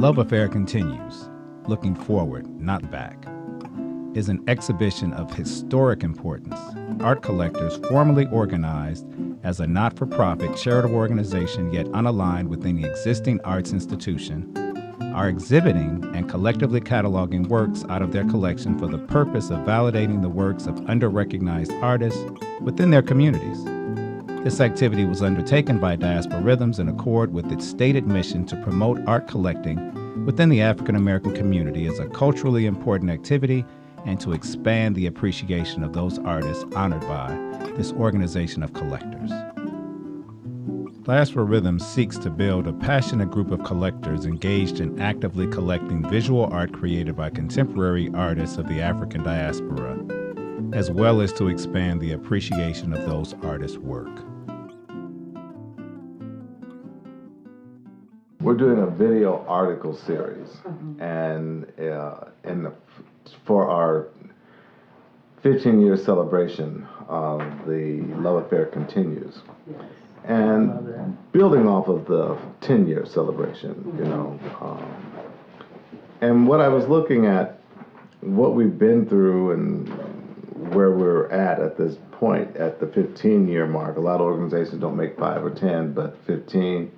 Love Affair Continues, Looking Forward, Not Back, is an exhibition of historic importance. Art collectors, formerly organized as a not-for-profit charitable organization yet unaligned with any existing arts institution, are exhibiting and collectively cataloging works out of their collection for the purpose of validating the works of under-recognized artists within their communities. This activity was undertaken by Diasporal Rhythms in accord with its stated mission to promote art collecting within the African American community as a culturally important activity and to expand the appreciation of those artists honored by this organization of collectors. Diasporal Rhythms seeks to build a passionate group of collectors engaged in actively collecting visual art created by contemporary artists of the African diaspora, as well as to expand the appreciation of those artists' work. We're doing a video article series, and for our 15-year celebration of the Love Affair Continues. Yes. And building off of the 10-year celebration, and what I was looking at, what we've been through and where we're at this point, at the 15-year mark. A lot of organizations don't make 5 or 10, but 15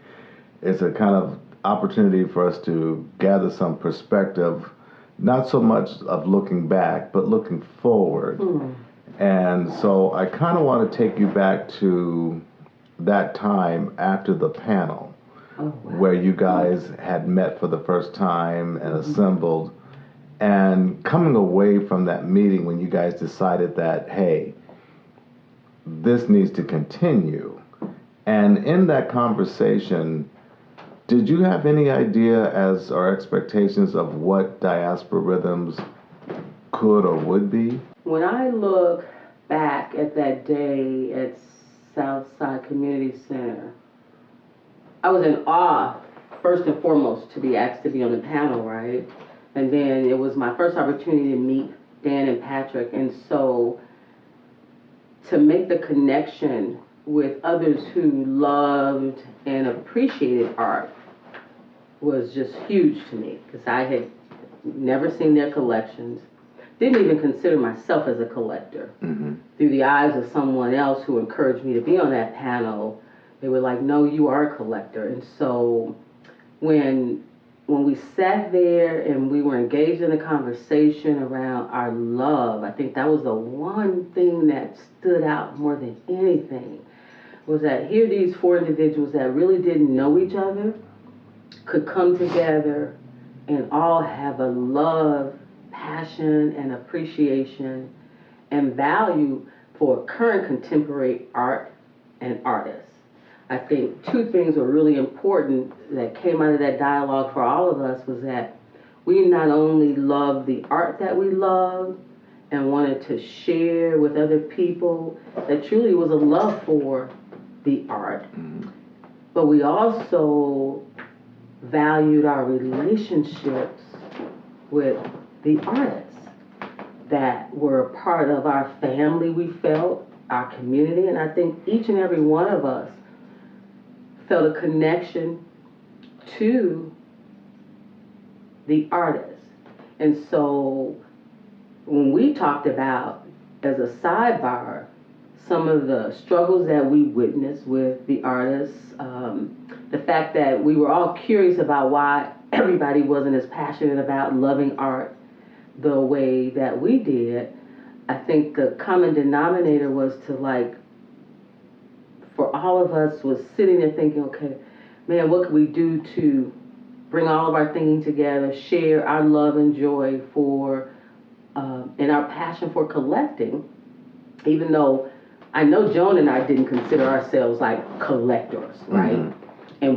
is a kind of opportunity for us to gather some perspective, not so much of looking back, but looking forward. And so I kind of want to take you back to that time after the panel, where you guys had met for the first time and assembled, and coming away from that meeting when you guys decided that, hey, this needs to continue. And in that conversation, did you have any idea or expectations of what Diaspora Rhythms could or would be? When I look back at that day at Southside Community Center, I was in awe, first and foremost, to be asked to be on the panel, right? And then it was my first opportunity to meet Dan and Patric, and so to make the connection with others who loved and appreciated art was just huge to me, because I had never seen their collections, didn't even consider myself as a collector. Through the eyes of someone else who encouraged me to be on that panel, they were like, no, you are a collector. And so when we sat there and we were engaged in a conversation around our love, I think that was the one thing that stood out more than anything, was that here these 4 individuals that really didn't know each other could come together and all have a love, passion, and appreciation and value for current contemporary art and artists. I think 2 things were really important that came out of that dialogue for all of us, was that we not only loved the art that we loved and wanted to share with other people, that truly was a love for the art, but we also valued our relationships with the artists that were a part of our family, we felt, our community, and I think each and every one of us felt a connection to the artists. And so when we talked about, as a sidebar, some of the struggles that we witnessed with the artists, the fact that we were all curious about why everybody wasn't as passionate about loving art the way that we did, I think the common denominator was for all of us was sitting there thinking, okay, man, what can we do to bring all of our thinking together, share our love and joy for, and our passion for collecting, even though I know Joan and I didn't consider ourselves like collectors, right? And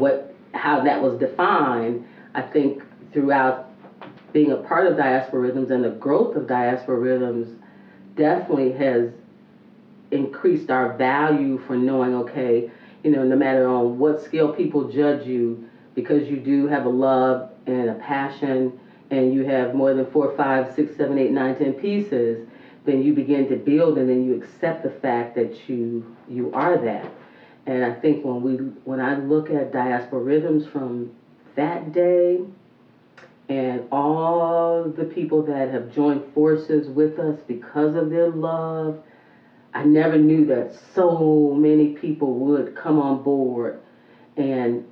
how that was defined, I think throughout being a part of Diaspora Rhythms and the growth of Diaspora Rhythms definitely has increased our value for knowing, okay, no matter on what scale people judge you, because you do have a love and a passion and you have more than 4, 5, 6, 7, 8, 9, 10 pieces, then you begin to build and then you accept the fact that you are that. And I think when I look at Diaspora Rhythms from that day And all the people that have joined forces with us because of their love, I never knew that so many people would come on board and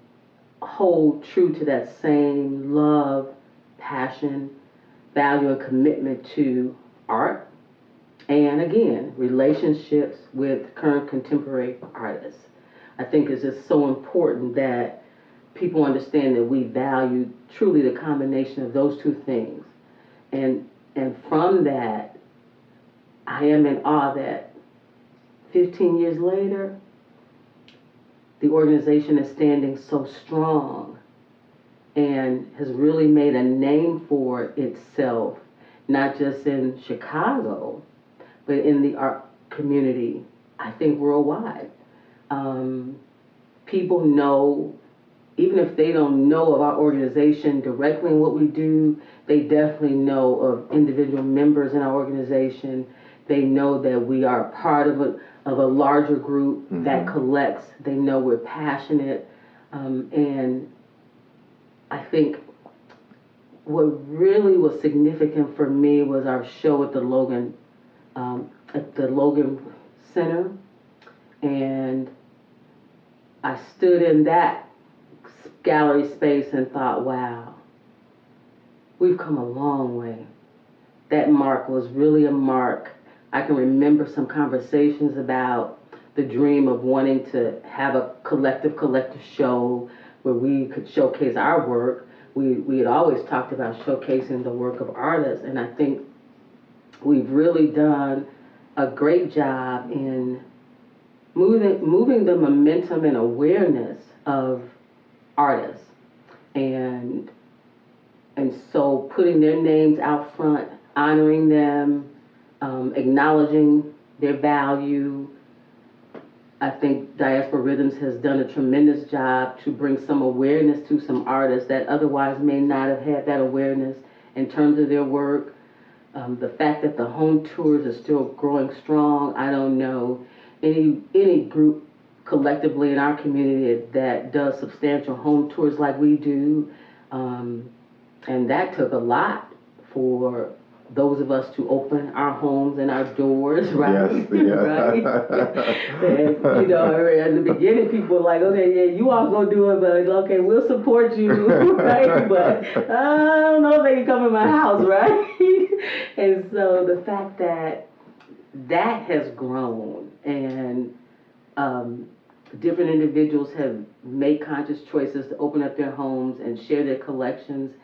hold true to that same love, passion, value, and commitment to art. And again, relationships with current contemporary artists. I think it's just so important that people understand that we value truly the combination of those two things. And from that, I am in awe that 15 years later, the organization is standing so strong and has really made a name for itself, not just in Chicago, but in the art community, I think worldwide. People know, even if they don't know of our organization directly and what we do, they definitely know of individual members in our organization. They know that we are part of a larger group that collects. They know we're passionate. And I think what really was significant for me was our show at the Logan Center. And I stood in that gallery space and thought, wow, we've come a long way. That mark was really a mark. I can remember some conversations about the dream of wanting to have a collective show where we could showcase our work. We had always talked about showcasing the work of artists, and I think we've really done a great job in moving the momentum and awareness of artists, and so putting their names out front, honoring them, acknowledging their value. I think Diasporal Rhythms has done a tremendous job to bring some awareness to some artists that otherwise may not have had that awareness in terms of their work. The fact that the home tours are still growing strong, I don't know any group collectively in our community that does substantial home tours like we do. And that took a lot for those of us to open our homes and our doors, right? Yes, yeah. Right? And, in the beginning, people were like, okay, yeah, you all go do it, but okay, we'll support you, right? But I don't know if they can come in my house, right? And so the fact that has grown, and different individuals have made conscious choices to open up their homes and share their collections.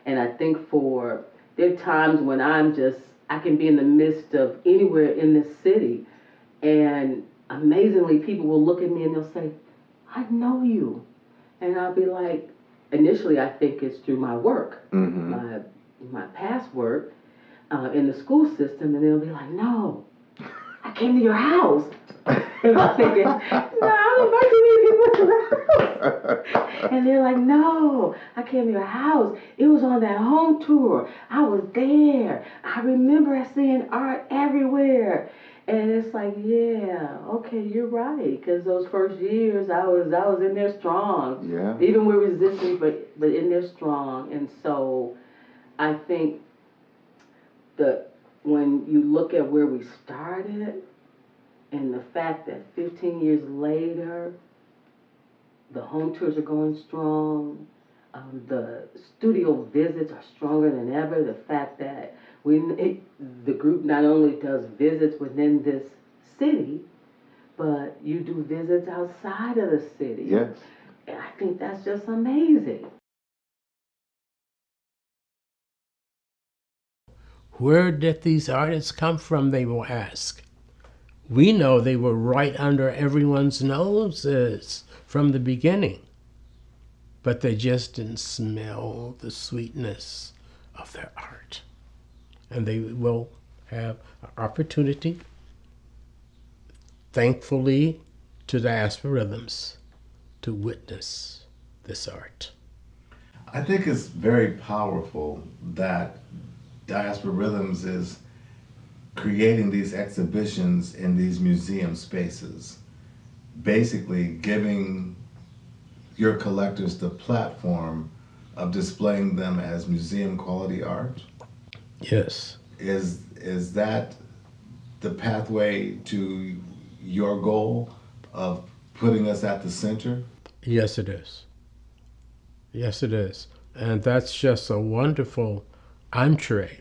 And I think there are times when I can be in the midst of anywhere in this city, and amazingly people will look at me and they'll say, I know you. And I'll be like, initially I think it's through my work, my past work in the school system, and they'll be like, no, I came to your house. And I'm thinking, no, I don't invite too many people to the house. And they're like, no, I came to your house. It was on that home tour. I was there. I remember seeing art everywhere. And it's like, yeah, okay, you're right. Because those first years, I was in there strong. Yeah. Even with resistance, but in there strong. And so I think when you look at where we started, and the fact that 15 years later, the home tours are going strong, the studio visits are stronger than ever. The fact that the group not only does visits within this city, but you do visits outside of the city. Yes. And I think that's just amazing. Where did these artists come from, they will ask. We know they were right under everyone's noses from the beginning, but they just didn't smell the sweetness of their art. And they will have an opportunity, thankfully, to Diasporal Rhythms to witness this art. I think it's very powerful that Diasporal Rhythms is creating these exhibitions in these museum spaces, basically giving your collectors the platform of displaying them as museum quality art. Yes. Is that the pathway to your goal of putting us at the center? Yes, it is. Yes, it is. And that's just a wonderful entree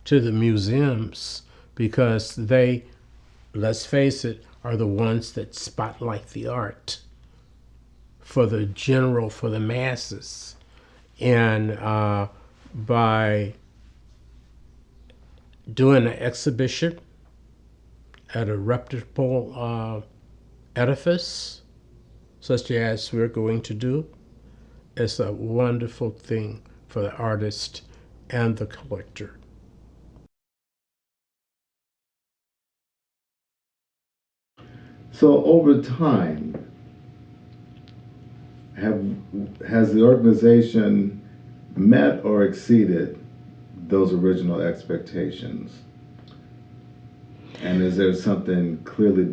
to the museums because they, let's face it, are the ones that spotlight the art for the general, for the masses. And by doing an exhibition at a reputable edifice, such as we're going to do, it's a wonderful thing for the artist and the collector. So over time, has the organization met or exceeded those original expectations? And is there something clearly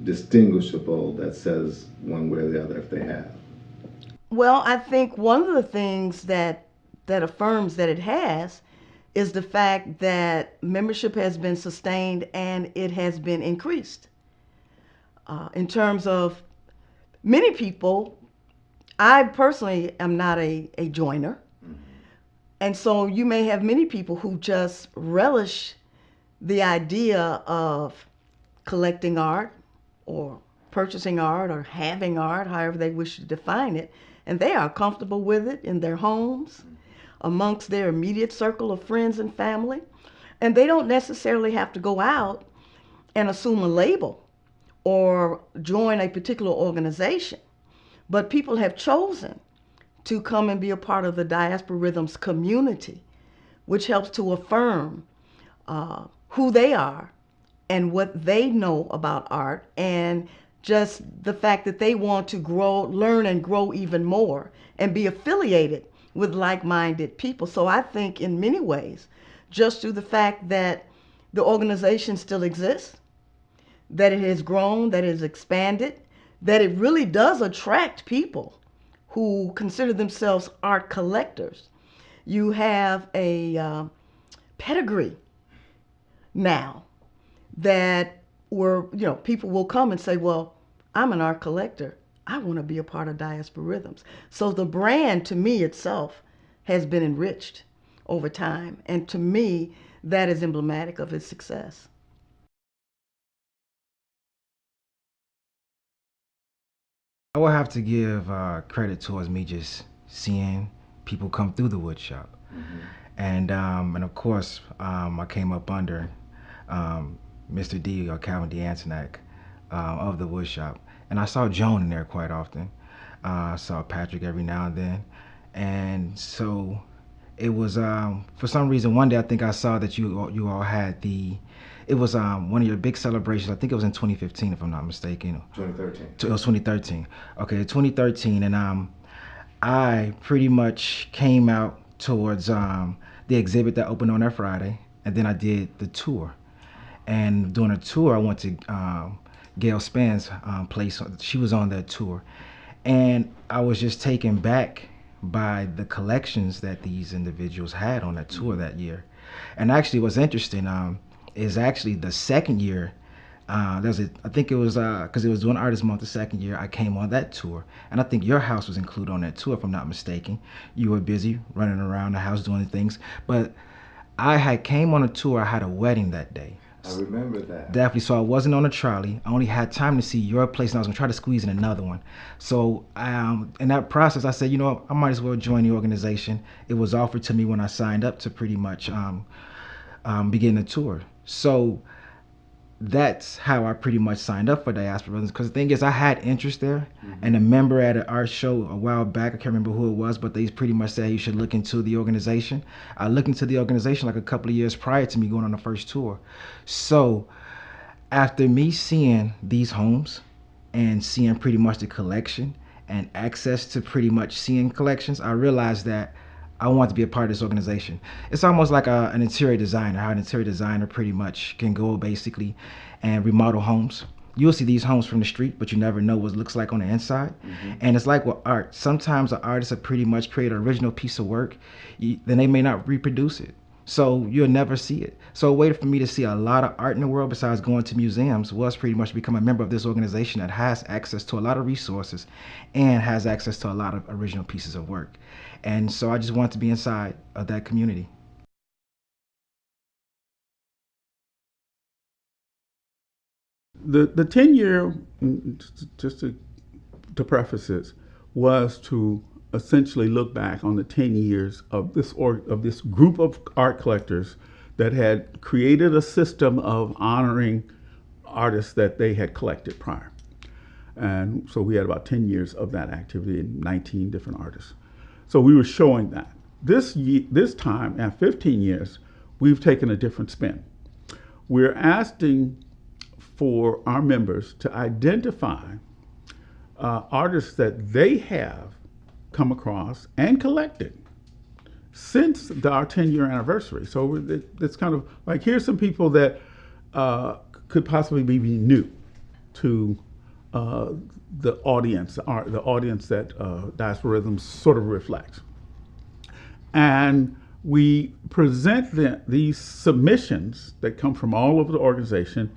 distinguishable that says one way or the other if they have? Well, I think one of the things that affirms that it has is the fact that membership has been sustained and it has been increased. In terms of many people, I personally am not a joiner. Mm-hmm. And so you may have many people who just relish the idea of collecting art or purchasing art or having art, however they wish to define it, and they are comfortable with it in their homes, amongst their immediate circle of friends and family, and they don't necessarily have to go out and assume a label or join a particular organization, but people have chosen to come and be a part of the Diaspora Rhythms community, which helps to affirm who they are and what they know about art, and just the fact that they want to grow, learn and grow even more and be affiliated with like-minded people. So I think in many ways, just through the fact that the organization still exists, that it has grown, that it has expanded, that it really does attract people who consider themselves art collectors. You have a pedigree now that people will come and say, well, I'm an art collector. I want to be a part of Diaspora Rhythms. So the brand, to me itself, has been enriched over time. And to me, that is emblematic of its success. I will have to give credit towards me just seeing people come through the wood shop. Mm-hmm. And of course, I came up under Mr. D, or Calvin D. Antonak, of the wood shop. And I saw Joan in there quite often. I saw Patric every now and then. And so it was, for some reason, one day I think I saw that you all had it was one of your big celebrations. I think it was in 2015, if I'm not mistaken. 2013. It was 2013. Okay, 2013. And I pretty much came out towards the exhibit that opened on that Friday. And then I did the tour. And during the tour, I went to Gail Span's place. She was on that tour. And I was just taken back by the collections that these individuals had on that tour that year. And actually what's interesting is actually the second year, I think it was, because it was doing Artist Month the second year, I came on that tour. And I think your house was included on that tour, if I'm not mistaken. You were busy running around the house doing things. But I had came on a tour, I had a wedding that day. I remember that. Definitely. So I wasn't on a trolley. I only had time to see your place, and I was going to try to squeeze in another one. So in that process, I said, I might as well join the organization. It was offered to me when I signed up to pretty much begin the tour. So that's how I pretty much signed up for Diaspora Rhythms, because the thing is, I had interest there. Mm-hmm. And a member at an art show a while back, I can't remember who it was, but they pretty much said you should look into the organization. I looked into the organization like a couple of years prior to me going on the first tour. So after me seeing these homes and seeing pretty much the collection and access to pretty much seeing collections, I realized that I want to be a part of this organization. It's almost like an interior designer, how an interior designer pretty much can go basically and remodel homes. You'll see these homes from the street, but you never know what it looks like on the inside. And it's like with art. Sometimes an artist will pretty much create an original piece of work, then they may not reproduce it. So you'll never see it. So a way for me to see a lot of art in the world besides going to museums was pretty much become a member of this organization that has access to a lot of resources and has access to a lot of original pieces of work. And so I just wanted to be inside of that community. The 10-year, just to preface this, was to essentially look back on the 10 years of this group of art collectors that had created a system of honoring artists that they had collected prior. And so we had about 10 years of that activity and 19 different artists. So we were showing that. This time, at 15 years, we've taken a different spin. We're asking for our members to identify artists that they have come across and collected since our 10-year anniversary. So it's kind of like, here's some people that could possibly be new to the audience that Diasporal Rhythms sort of reflects. And we present these submissions that come from all over the organization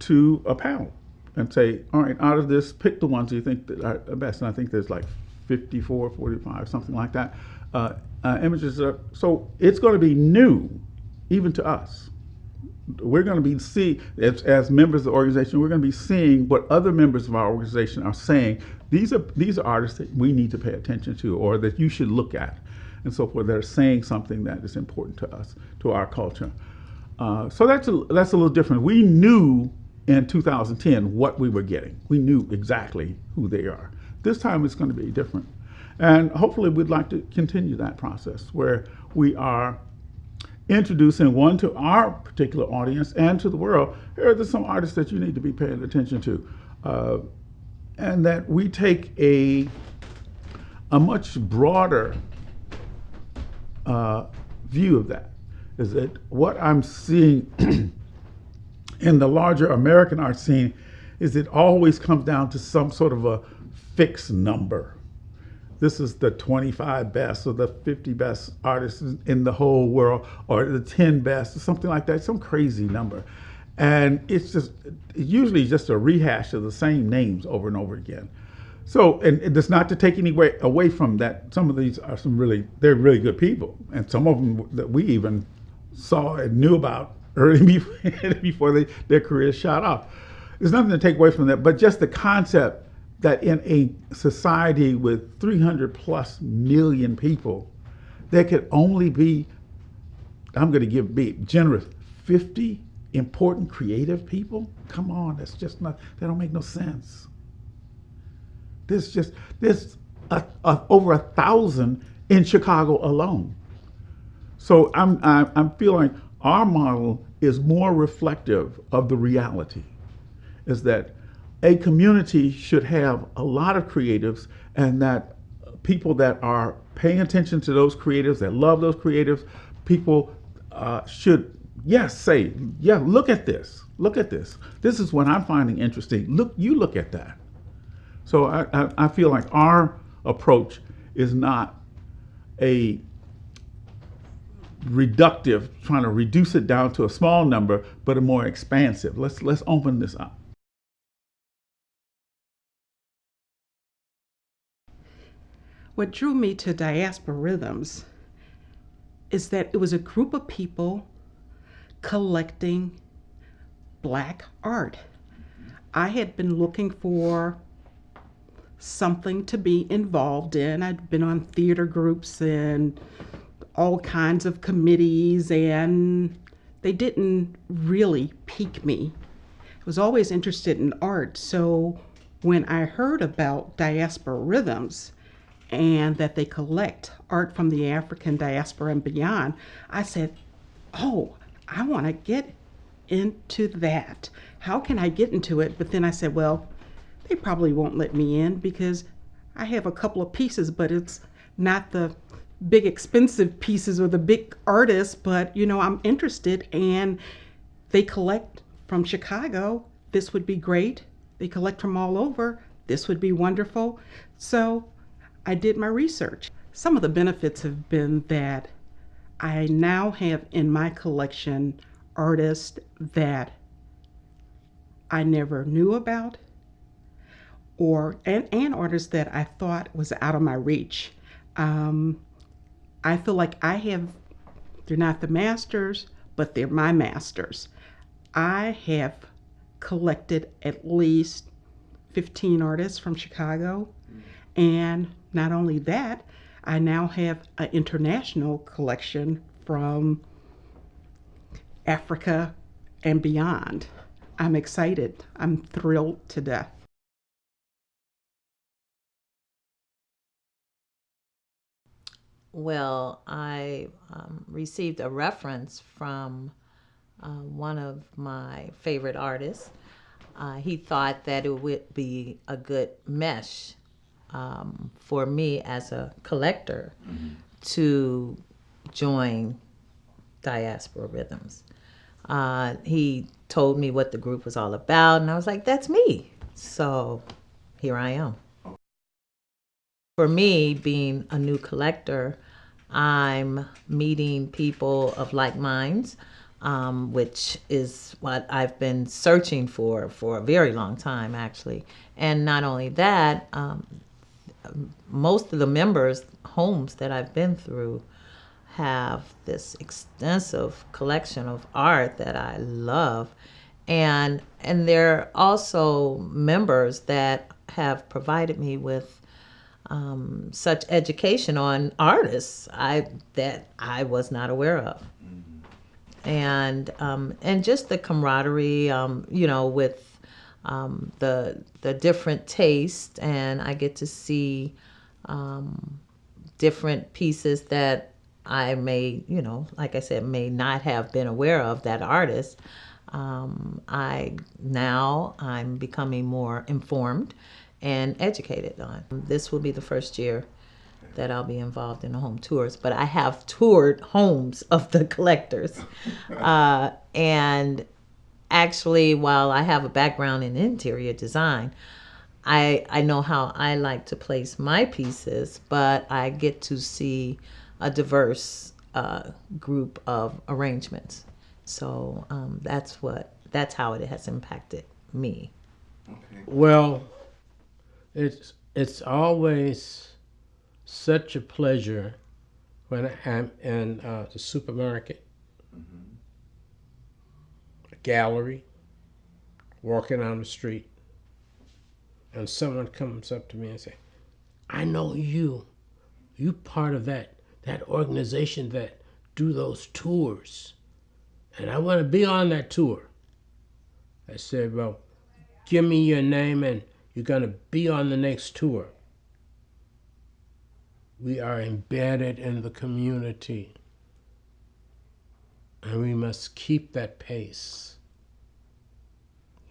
to a panel and say, all right, out of this, pick the ones you think that are the best. And I think there's like 54, 45, something like that, images. So it's going to be new, even to us. We're going to be as members of the organization, we're going to be seeing what other members of our organization are saying. These are artists that we need to pay attention to, or that you should look at, and so forth. They're saying something that is important to us, to our culture. So that's a little different. We knew in 2010 what we were getting. We knew exactly who they are. This time it's going to be different. And hopefully we'd like to continue that process where we are introducing one to our particular audience and to the world. Here are some artists that you need to be paying attention to. And that we take a much broader view of that. Is that what I'm seeing in the larger American art scene is it always comes down to some sort of a fixed number. This is the 25 best or the 50 best artists in the whole world, or the 10 best, or something like that, some crazy number. And it's usually just a rehash of the same names over and over again. So, and it's not to take any away from that. Some of these are they're really good people. And some of them that we even saw and knew about early before their careers shot off. There's nothing to take away from that, but just the concept that in a society with 300+ million people, there could only be, I'm going to be generous, 50 important creative people? Come on, that's just not, that don't make no sense. There's over 1,000 in Chicago alone. So I'm feeling our model is more reflective of the reality, is that a community should have a lot of creatives, and that people that are paying attention to those creatives, that love those creatives, people should, say, look at this. Look at this. This is what I'm finding interesting. Look at that. So I feel like our approach is not a reductive, trying to reduce it down to a small number, but a more expansive. Let's open this up. What drew me to Diasporal Rhythms is that it was a group of people collecting Black art. I had been looking for something to be involved in. I'd been on theater groups and all kinds of committees, and they didn't really pique me. I was always interested in art, so when I heard about Diasporal Rhythms and that they collect art from the African diaspora and beyond, I said, oh, I want to get into that. How can I get into it? But then I said, well, they probably won't let me in because I have a couple of pieces, but it's not the big expensive pieces or the big artists, but I'm interested, and they collect from Chicago this would be great. They collect from all over. This would be wonderful. So I did my research. Some of the benefits have been that I now have in my collection artists that I never knew about, and artists that I thought was out of my reach. I feel like they're not the masters, but they're my masters. I have collected at least 15 artists from Chicago, and not only that, I now have an international collection from Africa and beyond. I'm excited. I'm thrilled to death. Well, I received a reference from one of my favorite artists. He thought that it would be a good mesh for me as a collector to join Diasporal Rhythms. He told me what the group was all about, and I was like, that's me. So here I am. For me, being a new collector, I'm meeting people of like minds, which is what I've been searching for a very long time, actually. And not only that, most of the members' homes that I've been through have this extensive collection of art that I love. And they're also members that have provided me with such education on artists that I was not aware of. And just the camaraderie, with the different tastes, and I get to see different pieces that I may, like I said, may not have been aware of that artist. I'm becoming more informed and educated on. This will be the first year that I'll be involved in the home tours, but I have toured homes of the collectors. And actually, while I have a background in interior design, I know how I like to place my pieces, but I get to see a diverse group of arrangements. So that's how it has impacted me. Okay. Well, it's always such a pleasure when I'm in the supermarket, a gallery, walking on the street, and someone comes up to me and say, I know you part of that organization that do those tours, and I want to be on that tour. I said, well, give me your name and you're going to be on the next tour. We are embedded in the community, and we must keep that pace.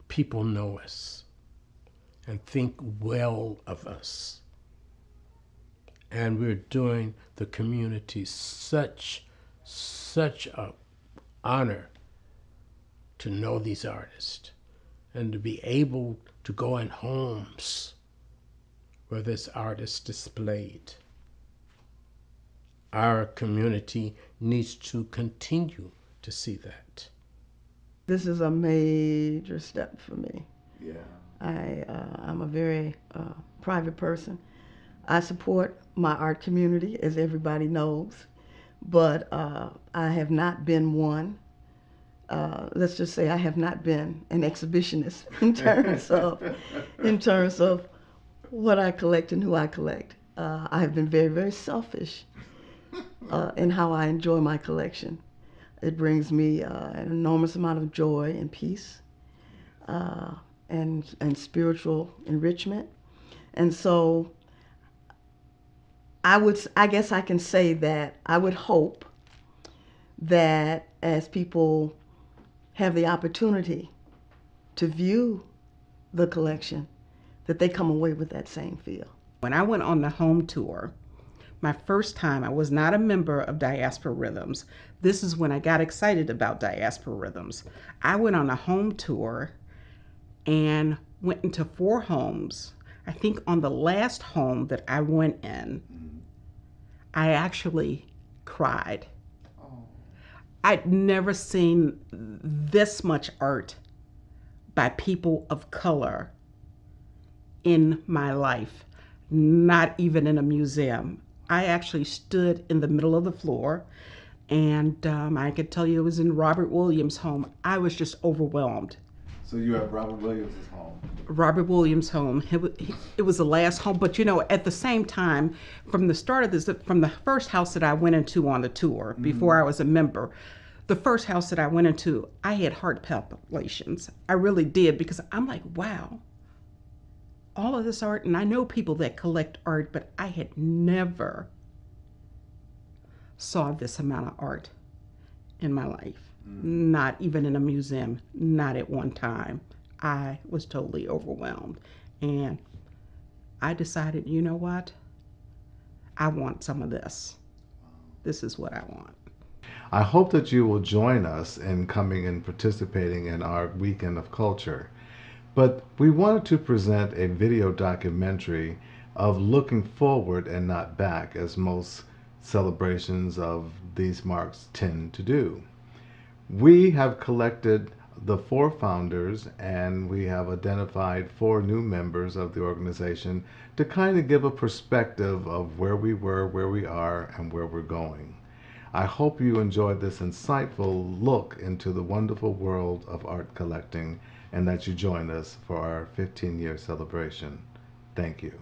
People know us and think well of us. And we're doing the community such a honor to know these artists and to be able to go in homes where this art is displayed. Our community needs to continue to see that. This is a major step for me. Yeah. I'm a very private person. I support my art community, as everybody knows, but I have not been one. Let's just say I have not been an exhibitionist in terms of what I collect and who I collect. I have been very, very selfish in how I enjoy my collection. It brings me an enormous amount of joy and peace and spiritual enrichment. And so I guess I can say that I would hope that as people have the opportunity to view the collection, that they come away with that same feel. When I went on the home tour, my first time, I was not a member of Diasporal Rhythms. This is when I got excited about Diasporal Rhythms. I went on a home tour and went into 4 homes. I think on the last home that I went in, I actually cried. I'd never seen this much art by people of color in my life, not even in a museum. I actually stood in the middle of the floor, and I could tell you it was in Robert Williams' home. I was just overwhelmed. So you at Robert Williams' home? Robert Williams' home. It was the last home, but you know, at the same time, from the start of this, from the first house that I went into on the tour, before I was a member, the first house that I went into, I had heart palpitations. I really did, because I'm like, wow, all of this art, and I know people that collect art, but I had never saw this amount of art in my life. Not even in a museum, not at one time. I was totally overwhelmed. And I decided, you know what? I want some of this. This is what I want. I hope that you will join us in coming and participating in our Weekend of Culture. But we wanted to present a video documentary of looking forward and not back, as most celebrations of these marks tend to do. We have collected the 4 founders, and we have identified 4 new members of the organization to kind of give a perspective of where we were, where we are, and where we're going. I hope you enjoyed this insightful look into the wonderful world of art collecting, and that you join us for our 15-year celebration. Thank you.